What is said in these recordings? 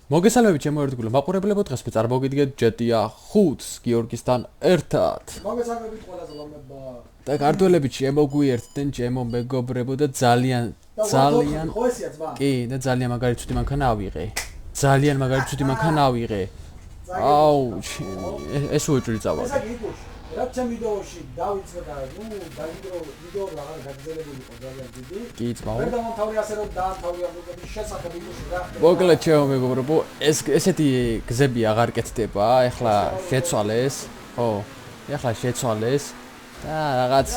მოგესალმებით ჩემო ერთგულო მაყურებლებო დღეს მე წარმოგიდგენთ ჯეტია 5-ს გიორგისთან ერთად. მოგესალმებით ყველას ლამება. და ქართველები შემოგვიერთდნენ ჩემო მეგობრებო და ძალიან კი და ძალიან მაგარი ცუდი მანქანა ავიღე. ძალიან მაგარი ცუდი მანქანა ავიღე. აუ ეს უჭრი წავალ. რა ჩემ ვიდეოში დავიწყე და ვიდეო რაღაც გაგზელებული იყო ძალიან დიდი. კი ძმაო. ვერ დამთავრე ასე რომ დაამთავრე ამბობი შესაძლებელი რა. მოკლედ ჩემო მეგობრებო ესეთი გზები აღარ კეთდება. ეხლა შეცვალეს. ხო. ეხლა შეცვალეს. და რაღაც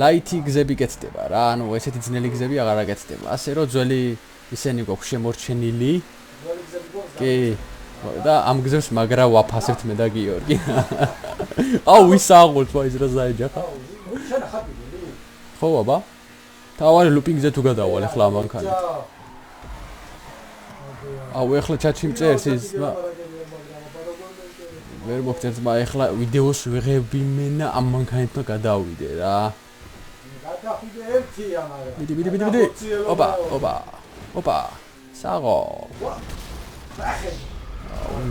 ლაითი გზები კეთდება რა. ანუ ესეთი ძნელი გზები აღარ აკეთდება. ასე რომ ძველი ისენი გვაქვს შემორჩენილი. კი. და ამ გზებს მაგრა ვაფასებთ მე და გიორგი. აუ ვისაღულთ ვაიზ რა ზაეჯახა. ხო აბა. თავარი ლუპინგზე თუ გადავალ ახლა ამ მანქანით. აუ ახლა ჩატში მწერს ის ვერ მოგწერთ მაგრამ ახლა ვიდეოს ვიღები მენა ამ მანქანითმა გადავიდე რა. გადავიდე ერთი ამარა. მიდი. ოპა. საღო.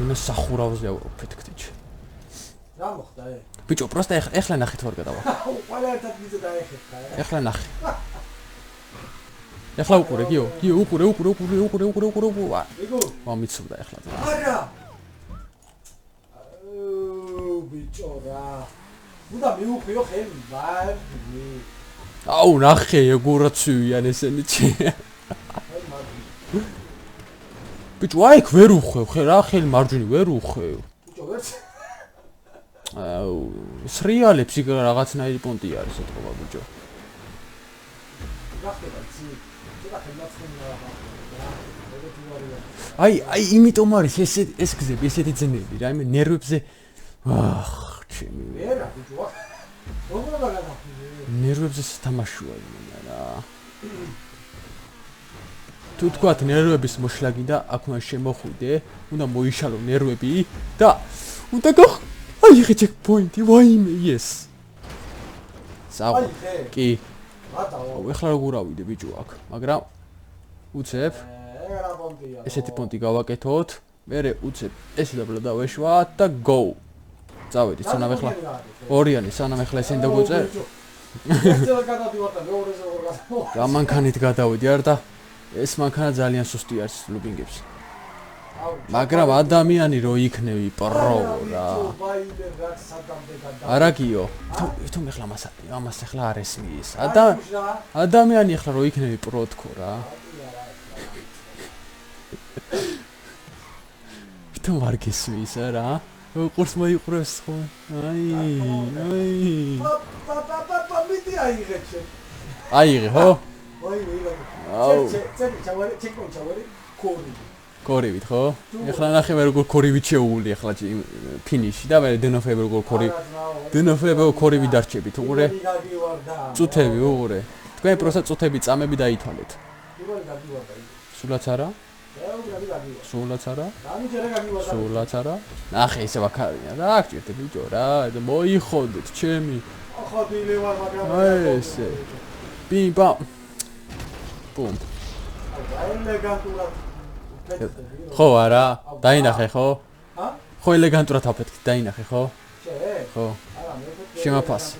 მე სახურავზე ვფეთქდიჩ. რა მოხდა ე? ბიჭო, პროსტა ეხლა ნახეთ ვარ გადავა. ყველა ერთად მიზე დაეხეთქა. ეხლა ნახე. ეხლა უყურე, გიო, უყურე. მომიცუდა ეხლა. არა. ბიჭო რა. უნდა მიუხვიო ხელი, ვარდი. აუ ნახე, ეგურაცვიან ესენი ჩი. ბიჭო, აიქ ვერ უხვევ, რა ხელი მარჯვნივ ვერ უხვევ. ბიჭო, ვერც. აუ, სრიალებს იქ რაღაცნაირი პონტი არის ეთქობა ბიჭო. გახდება ცი. ცოტა ხელმაცხენია რა. აი, იმიტომ არის ეს გზები, ესეთი ძნები რა, მე ნერვებზე ჩემი. ვერა ბიჭო. როგორ გადაგაფრინე? ნერვებზე თამაშია იმენა რა. თუ თქვათ ნერვების მოშლა გინდა, აქ უნდა შემოხვიდე, უნდა მოიშალო ნერვები და უნდა აი ხე ჩეკპოინტი, ვაიმე, yes. საღო. კი. მადაო. ეხლა როგორ ავიდე ბიჭო აქ, მაგრამ უცებ რა პონტია. ესეთი პონტი გავაკეთოთ, მერე უცებ ეს დაბლა დავეშვათ და go. წავედი, სანამ ეხლა ორიანი, სანამ ეხლა ესენი დაგვიწე. ერთად გადავიდივარ და მეორეზე როგორ გადავიდე. გამანქანით გადავიდი არ და ეს მანქანა ძალიან სუსტი არის ლუპინგებს. მაგრამ ადამიანი რო იქნები პრო რა. არა გიო. თუმ ეხლა ამას ეხლა არ ესმის. ადამიანი ეხლა რო იქნები პრო თქო რა. თუმ არ გესმის რა. ყურს მოიყურებს ხო? აი. პაპა მიდი აიღე შე. აიღე ხო? აუ. ჩეკონჩავარი კორი. კორივით ხო? ეხლა ნახე მე როგორ კორივით შეუული ეხლა ფინიში და მე დნოფები როგორ დნოფები კორივით დარჩებით უყურე. წუთები უყურე. თქვენ პროსა წუთები წამები დაითვალეთ. სულაც არა? სულაც არა? სულაც არა? ნახე ისე ვაქარია. რა გჭირთ ბიჭო რა? მოიხოდეთ ჩემი. ხოდი ვარ მაგრამ ესე. პიმ პამ. პუმ. ელეგანტურად ხო არა? დაინახე ხო? ჰა? ხო ელეგანტურად აფეთქი, დაინახე ხო? ხო. არა მე შემაფასე.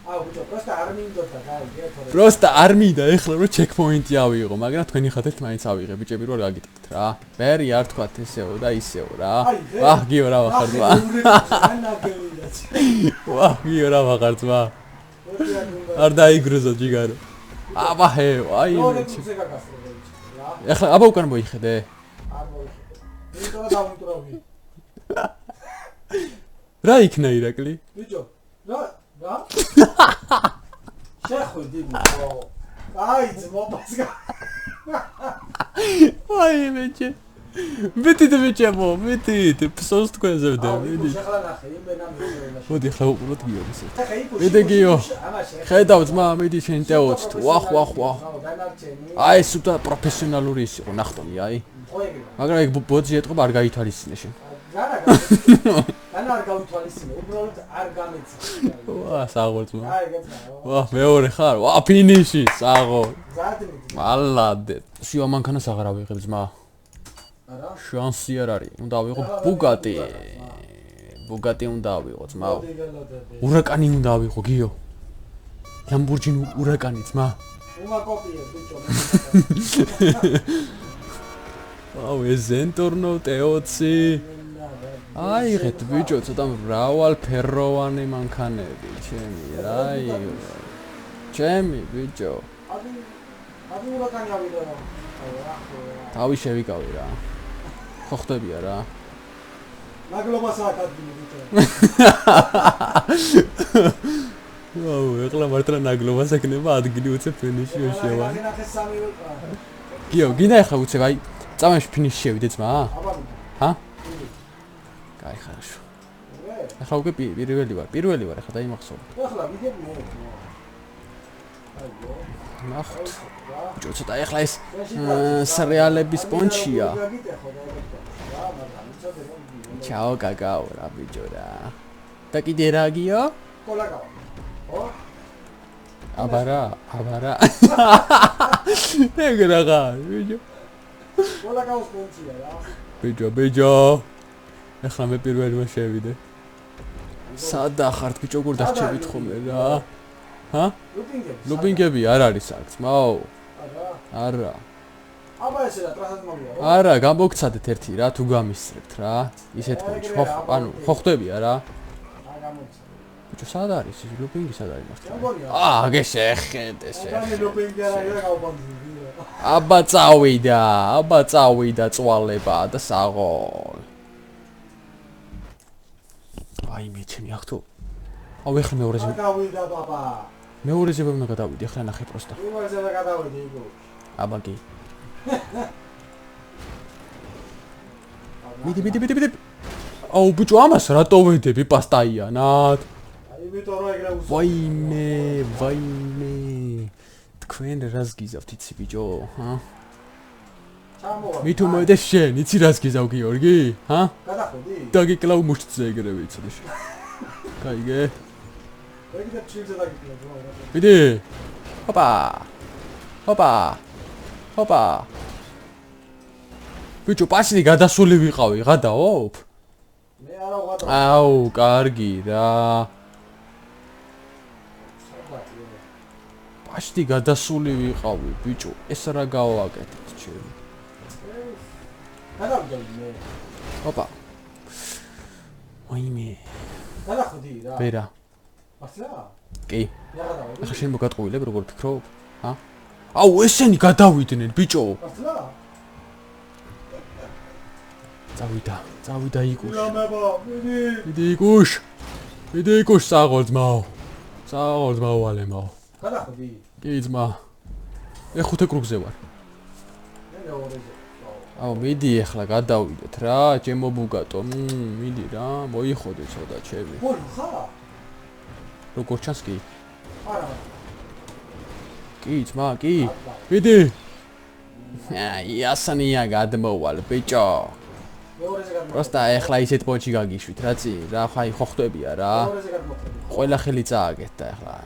აუ ბიჭო, პროსტა არ მინდოდა გაიგე თორე. პროსტა არ მინდა ეხლა რომ ჩეკპოინტი ავიღო, მაგრამ თქვენი ხათით მაინც ავიღე, ბიჭები რო გაგიტიკეთ რა. მერი არ თქვათ ესეო და ისეო რა. ვაჰ გიო რა ვახარ ძმა. ვაჰ გიო რა ვახარ ძმა. არ დაიგრუზო ჯიგარო. აბა ჰე, აი ეხლა აბა უკან მოიხედე. არ მოიხედე. იმიტომ რომ დავიმტურავი. რა იქნა ირაკლი? ბიჭო, რა? შეხვიდი ბიჭო. აი ძმობას გა. აი მეჭე. მეთით ფსოს თქვენზე ვდები. შეხლა ნახე, იმენა მეურენა. მოდი ხლა უყუროთ გიორგის. მიდი გიო. ხედავ ძმა, მიდი შენ ტეოც. ვახ. აი სუთა პროფესიონალური ის იყო, ნახტომი აი. მაგრამ ეგ ბოძი ეტყობა არ გაითვალისწინე შენ. განა არ გავითვალისწინე, უბრალოდ არ გამეცი. ვა, საღოლწმა. აი, გეცნა. ვა, მეორე ხარ. ვა, ფინიში, საღო. ზადმით. მალადე. შიო მანქანას აღარ ავიღებ ძმა. არა? შანსი არ არის. უნდა ავიღო ბუგატი. ბუგატი უნდა ავიღო ძმა. ურაკანი უნდა ავიღო, გიო. ლამბორჯინი ურაკანი ძმა. უმა კოპიე, ბიჭო. აუ, ეს ზენტორნო T20. აიღეთ ბიჭო, ცოტა მრავალ ფეროვანი მანქანები, ჩემი, რაი. ჩემი ბიჭო. აბი ურაკანი ავიდა. თავი შევიკავი რა. ხო ხდებია რა. ნაგლობას აკადმი ბიჭო. აუ, ეხლა მართლა ნაგლობას ეკნება ადგილი უცებ ფინიში შევა. გიო, გინდა ეხლა უცებ აი წამებში ფინიში შევიდე ძმა? ჰა? კაი, ხარშო. ეხლა უკვე პირველი ვარ, ეხლა დაიმახსოვრე. ეხლა ვიგები მე. აიო. ნახოთ. ბიჭო, ცოტა ეხლა ეს სერიალების პონჩია. ჩაო, კაკაო რა ბიჭო რა. და კიდე რა გიო? კოლაკაო. ო? აბარა. ეგრა ხარ, ბიჭო. კოლაკაოს პონჩია რა. ბიჭო. ეხლა მე პირველი მე შევიდე. სადა ხართ ბიჭო, გურ დარჩებით ხოლმე რა. ჰა? ლუპინგები არ არის აქ, ძმაო. არა. აბა ესე რა, ტრანსფორმია. არა, გამოგცადეთ ერთი რა, თუ გამისწრებთ რა. ისეთ პონჩი, ანუ ხო ხდებია რა. აა გამოგცადე. ბიჭო, სად არის ის ლუპინგი, სად არის მართლა? მგონია. აგე შეხედე. აბა ლუპინგი არა გავბანდი. აბა წავიდა წვალება და საღოლ. აი მე ჩემი ახთო. აუ ეხლა მეორეზე. გავიდა ბაბა. მეორეზე უნდა გადავიდე, ეხლა ნახე პროსტა. მეორეზე და გადავიდე იგო. აბა კი. მიდი. აუ ბიჭო, ამას რატო ვედები პასტაიანად? აი იმიტომ რომ ეგრე უსწავლო. ვაიმე. თქვენ რას გიზავთ იცი ბიჭო, ჰა? ჩამოვა. მით უმეტე შენ, იცი რას გიზავ გიორგი, ჰა? გადახვედი? დაგიკლავ მუშტზე ეგრევე იცოდი. კაიგე. ეგრე ჩილზე დაგიკლავ. მიდი. ჰოპა. ბიჭო, პასი გადასული ვიყავი, გადაოფ? მე არა ვღადა. აუ, კარგი რა. პასი გადასული ვიყავი, ბიჭო, ეს რა გავაკეთეთ ჩემი. გადავიდე მე. ჰოპა. ვაიმე. გადახვედი რა. ვერა. მართლა? კი. მე გადავედი. ახლა შენ მოგატყუილებ როგორ ფიქრობ? ჰა? აუ, ესენი გადავიდნენ, ბიჭო. მართლა? წავიდა იკუშ. რამება, მიდი იკუშ საღოლ ძმაო. ვალემაო. გადახვედი. კი ძმა. მე ხუთე კრუგზე ვარ. მე მეორეზე. აუ, მიდი ახლა გადავიდეთ რა, ჩემო ბუგატო. მიდი რა, მოიხოდე ცოტა ჩემი. მოი ხა? როგორ ჩანს კი? არა. კი ძმა, კი. მიდი. აი, ასანია გადმოვალ, ბიჭო. მეორეზე გადმოხვედი. პროსტა ახლა ისეთ პონჩი გაგიშვით, რაცი? რა ხაი ხო ხტებია რა. მეორეზე გადმოხვედი. ყველა ხელი წააგეთ და ახლა.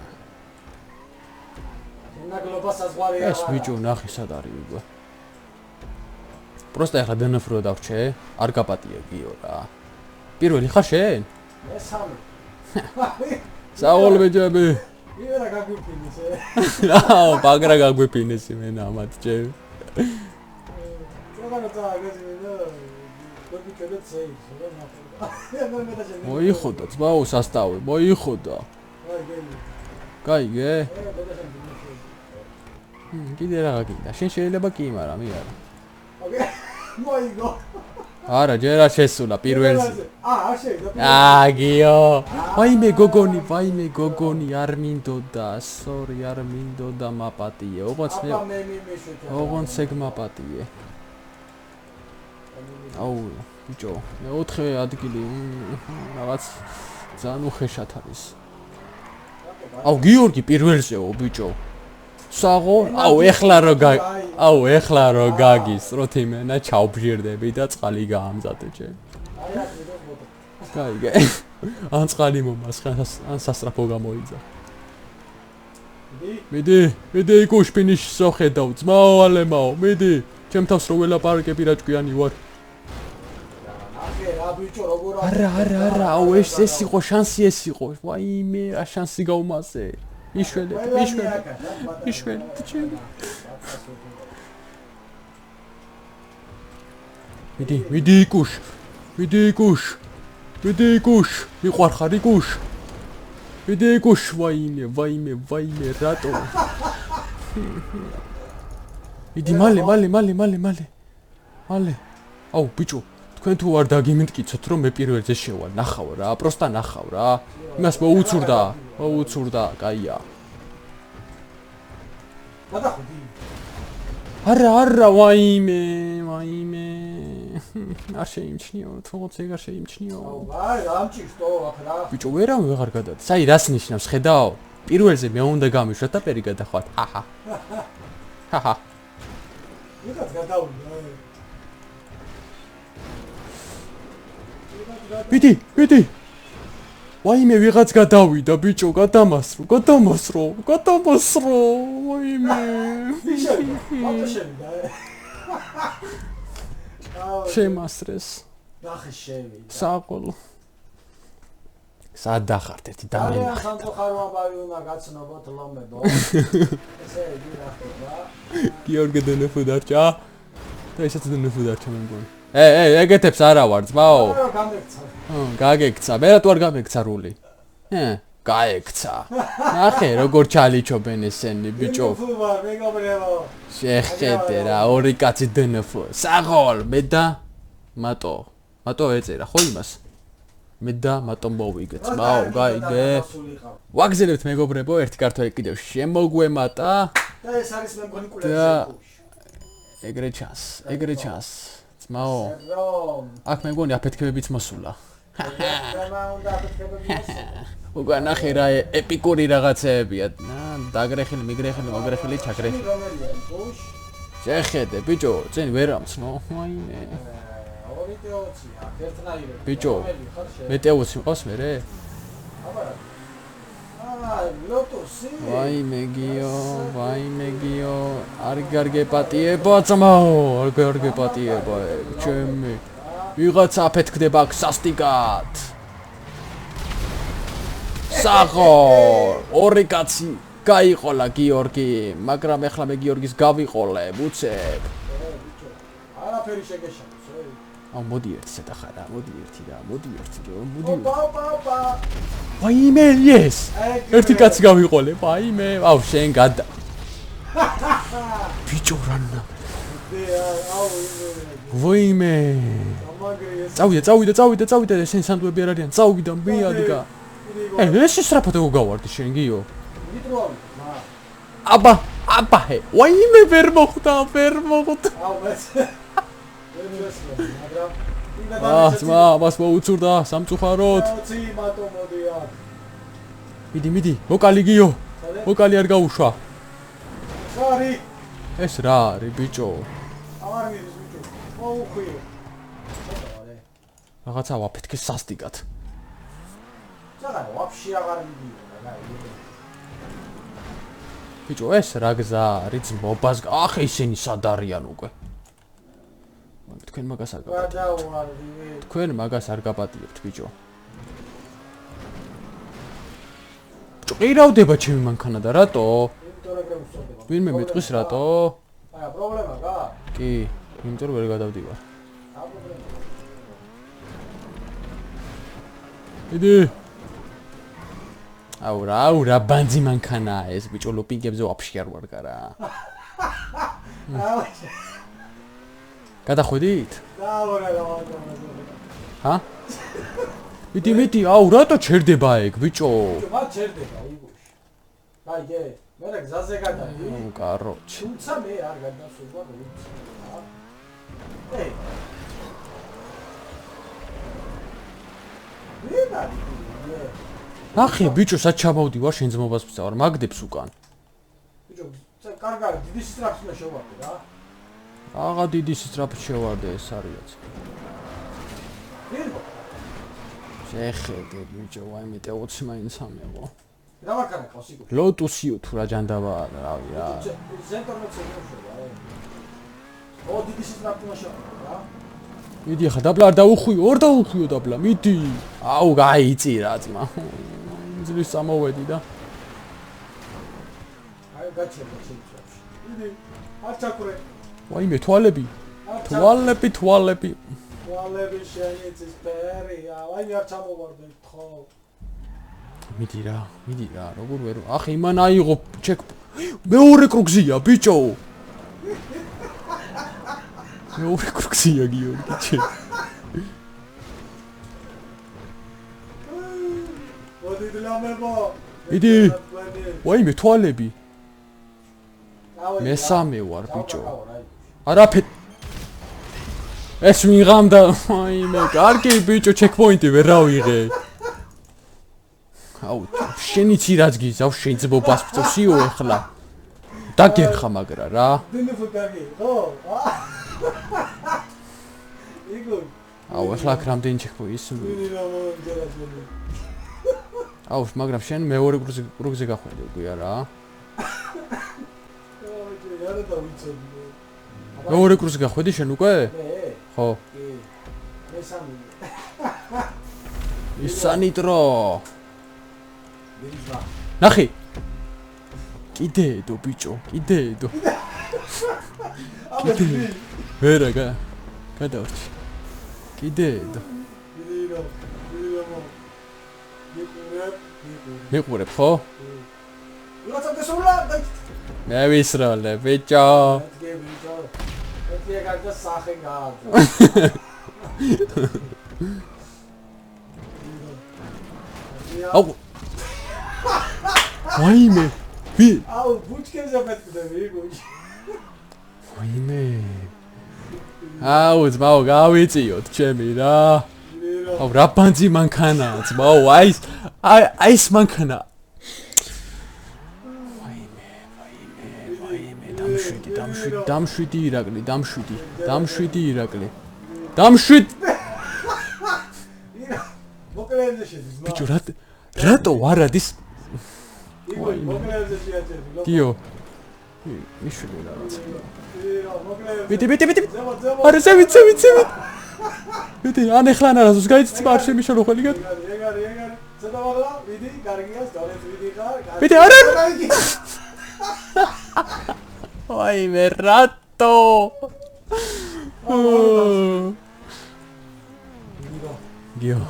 ნაგლობას საზღვარია. ეს ბიჭო ნახე სად არის უკვე. პროსტა ახლა დნფ-რო დავრჩე, არ გაპატია გიო რა. პირველი ხარ შენ? მე სამი. სავალ ბიჭები. ვერა გაგვიფინეს. აუ, ბაგრა გაგვიფინეს მე ნამად ჩემ. მოიხოდა ძმაო სასტავი, მოიხოდა. კაიგე? კიდე რა გინდა? შენ შეიძლება კი, მაგრამ მე არა. მოიგო. არა, ჯერ არ შესულა პირველზე. არ შეიძლება. გიო. ვაიმე გოგონი, არ მინდოდა, სორი, არ მინდოდა მაპატიე. ოღონდ ეგ მაპატიე. აუ, ბიჭო, მეოთხე ადგილი რაღაც ძალიან უხეშად არის. აუ, გიორგი პირველზეო, ბიჭო. საღო, ეხლა რო გაგისროთ იმენა ჩავბჟირდები და წყალი გაამზადე ჩემ. აი აი აქ მიდოს ბოტო. გაიგე. ან წყალი მომასხა, ან სასტრაფო გამოიძა. მიდი იკუშ ფინიშს ხედავ, ძმაო ალემაო, მიდი. ჩემ თავს რო ველაპარაკები რა ჭკვიანი ვარ. ნახე რა ბიჭო როგორ არა, აუ ეს იყო შანსი ეს იყო. ვაიმე, რა შანსი გაუმაზე. იშველი. ჩემი. მიდი იკუშ. მიყვარხარ იკუშ. მიდი იკუშ, ვაიმე, რატო? მიდი მალე. აუ ბიჭო, თქვენ თუ არ დაგიმიტკიცოთ რომ მე პირველზე შევალ, ნახავ რა, პროსტა ნახავ რა. იმას მოუცურდა, კაია. გადახვდი. არა, ვაიმე. არ შეიმჩნიო, თუნდაც ეგ არ შეიმჩნიო. აი, ამჭირსტო აქ რა. ბიჭო, ვეღარ გადადის. აი, რას ნიშნავს, ხედავ? პირველზე მე უნდა გამიშვათ და პერი გადახვათ. ჰაჰა. ვიღაც გადავიდა. მიდი. ვაიმე, ვიღაც გადავიდა, ბიჭო, გადამასრო. ვაიმე. მარტო შევიდა. შემასრეს. ნახე შევიდა. საყოლო. სად დახართ ერთი დამენა. ძალიან სამწუხარო ამბავი უნდა გაცნობოთ ლომებო. ესე იგი რა ხდება? გიორგი დნფ დარჩა. და ისიც დნფ დარჩა მე მგონი. ეგეთებს არა ვარ ძმაო. გაგექცა. მე რატო არ გამექცა რული? გაექცა. ნახე როგორ ჩალიჩობენ ესენი ბიჭო. შეხედე რა, ორი კაცი დნფ. საღოლ, მე და მატო ეწერა ხო იმას? მე და მატო მოვიგე ძმაო, გაიგე. ვაგზელებთ მეგობრებო, ერთი კარტო კიდევ შემოგვემატა. და ეს არის მე მგონი კულები. ეგრე ჩანს. ძმაო. აქ მე მგონი აფეთქებებიც მოსულა. უკვე ნახე რა ეპიკური რაღაცეებია. დაგრეხილი, მოგრეხილი, ჩაგრეხილი. შეხედე ბიჭო, წინ ვერ ამცნო. ვაიმე. ბიჭო, მეტეოცი მყავს მერე? ვაიმე გიო, არ გარგეპატიება ძმაო, არ გარგეპატიება ჩემი. ვიღაც აფეთქდება აქ სასტიკად. საღო, ორი კაცი გაიყოლა გიორგი, მაგრამ ეხლა მე გიორგის გავიყოლებ, უცებ. არაფერი შეგეშალოს. აუ მოდი ერთი სეტახარა, მოდი ერთი. ვაიმე, yes. ერთი კაცი გავიყოლე, ვაიმე. აუ შენ გადა. ბიჭო რანა. ვაიმე. წავიდა, შენ სანდუები არ არიან, წავიდა, მიადგა. ეს სწრაფად გავარდი შენ გიო. აბა, ვაიმე ვერ მოხვდა. აუ მე მას მოუცურდა სამწუხაროდ. მიდი, მოკალი გიო. მოკალი არ გაუშვა. სარი. ეს რა არის ბიჭო? არ მიდის ბიჭო. მოუხვიო. რაღაცა ვაფეთქე სასტიკად. საღარ ვაფშე აღარ მიდიოდა. ბიჭო, ეს რა გზა არის მობას? ახ ისინი სად არიან უკვე? თქვენ მაგას არ გაპატიებთ ბიჭო. ჭყირავდება ჩემი მანქანა და რატო? ვინმე მეტყვის რატო? აი პრობლემა გა? კი, იმიტომ რომ ვერ გადავდივარ. მიდი. აუ რა ბანძი მანქანაა ეს ბიჭო, ლოპინგებზე ვაფშე არ ვარ გარა. გადახვედით? ჰა? მიდი, აუ რატო ჩერდება ეგ ბიჭო? მათ ჩერდება იგუში. გაიგე? მე რა გზაზე გადადი? კაროჩ. თუმცა მე არ გადასულვარ ვიცი. ნახე ბიჭო, სად ჩამოვდივარ შენ ძმობას ვწავარ, მაგდებს უკან. ბიჭო, კარგად, დიდი სტრაფს უნდა შევარდე რა. აღა დიდი სტრაფს შევარდე ეს არიაც. ვირგო შეხედე ბიჭო, ვაიმე ტეოცი მაინც ამეღო. რა ვაკარა ყავსიკო? ლოტუსიო თუ რა ჯანდაბაა, რავი რა. ზენტორმეცე მოშოვა. ო დიდი სტრაპტიმაშა რა. მიდი ხა დაბლა არ დაუხვიო, ორ დაუხვიო დაბლა, მიდი. აუ, გაიწი რა ძმა. ძლის სამოვედი და აი გაჩერდა შეიძლება. მიდი. არ ჩაკურე. ვაიმე თვალები. თვალები. თვალები შეიძლება პერია. აი არ ჩამოვარდე ხო. მიდი რა, როგორ ვერ. ახ იმან აიღო ჩეკ. მეორე კრუგზია, ბიჭო. მეორე კრუგზია გიორგი ჩე. მოდი დლამებო. მიდი. ვაიმე თვალები. მესამე ვარ ბიჭო. არაფერი. ეს ვიღამდა, ვაიმე, კარგი ბიჭო, ჩეკპოინტი ვერ ავიღე. აუ, შენი ცირაც გიზავ, შენ ძბობას ვწევსიო ეხლა. დაგერხა მაგრა რა. დინო კარგი, ხო? იგო. აუ, ეხლა რამდენი ჩეკპოინტი ის. აუ, მაგრამ შენ მეორე კრუგზე გახვედი უკვე რა. არა დავიცოდი. მეორე კრუგზე გახვედი შენ უკვე? ხო. მესამე. ისანიტრო. ნახე. კიდე ედო ბიჭო, კიდე ედო. ვერა გადავრჩი. კიდე ედო. მიყურებ ხო? როცა დასულა მე ვისროლე ბიჭო. ეს ეგარდა სახე გააძ. აუ. ვაიმე. აუ, ბუჩკებზე მეთქდები იგოჩი. ვაიმე. აუ, ძმაო, გავიწიოთ ჩემი რა. აუ, რა ბანძი მანქანა, ძმაო, აი ეს მანქანა. დამშვიდი ირაკლი, დამშვიდი ირაკლი. მოკლეებზე შედის. ბიჭო, რატო ვარადის? მოკლეებზე შეაჭერდი. გიო. მიშვილი რაღაც. მოკლეებზე. ბიტი. არა, ზევით. ბიტი, ან ეხლა არასოს გაიცი არ შემიშალო ხელი გეთ. ეგარი. ცოტა ვაღლა, ვიდი, კარგია, სწორედ ვიდი ხარ. ბიტი, არა. ვაიმე, რატო? გიო.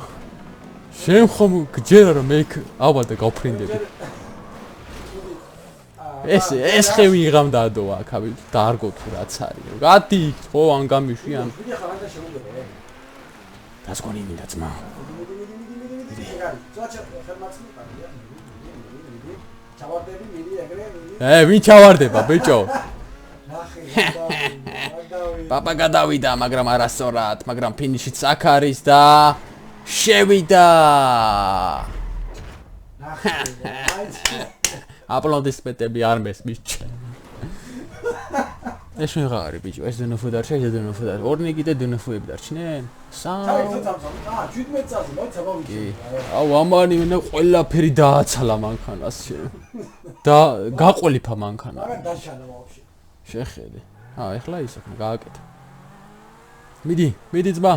შენ ხომ გჯერა რომ მე ავალდა გავფრინდები. ეს ხე ვიღამდაადო აქ, დარგო თუ რაც არის. გადი, ხო ან გამიშვი ან. ვიდი ხარ და შეუგებე. დასგონი მინდა ძმა. ეგარი. წაჭა ხერმაცნი პარია. ჩავარდები, მიდი ეგრე. ვინ ჩავარდება, ბიჭო? ნახე, პაპა გადავიდა, მაგრამ არასწორად, მაგრამ ფინიშიც აქ არის და შევიდა. ნახე. აპლოდისმენტები არ მესმის ჩემ. ეს ვიღა არის ბიჭო, ეს დნფ დარჩა, ეს დნფ დარჩა. ორნიგი და დნფ-ები დარჩნენ? ჩაი, 17 წელს, მოიცა გავიჩი. აუ, ამანი მე ყველაფერი დააცალა მანქანას შენ. და გაყოლიფა მანქანა. არა დაშალა ვაფშე. შეხედე. ეხლა ის აქ გააკეთე. მიდი ძმა.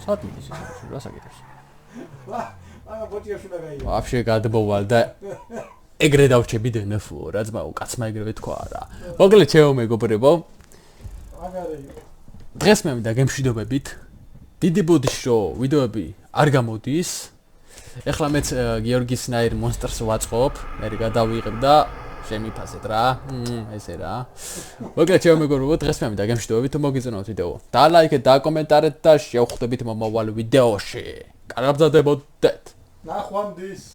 საათ მიდის ეს რა საკეთებს? აა ბოჭიებში უნდა გაიგო. ვაფშე გადმოვალ და ეგრე დავჩები დნფ-ო რა ძმაო, კაცმა ეგრევე თქვა რა. მოკლედ ჩემო მეგობრებო. აგარი. დღეს მე მინდა გემშვიდობებით. დიდი ბოდიშო ვიდეოები არ გამოდის. ეხლა მეც გიორგისნაირ მონსტრს ვაწყობ, მე გადავიღებ და შემიფასეთ რა. ესე რა. მოკლედ ჩემო მეგობრებო, დღეს მე მინდა გემშვიდობებით, თუ მოგიწონოთ ვიდეო. დალაიქეთ, დაკომენტარეთ და შევხვდებით მომავალ ვიდეოში. კარგად მზადებოდეთ. ნახვამდის.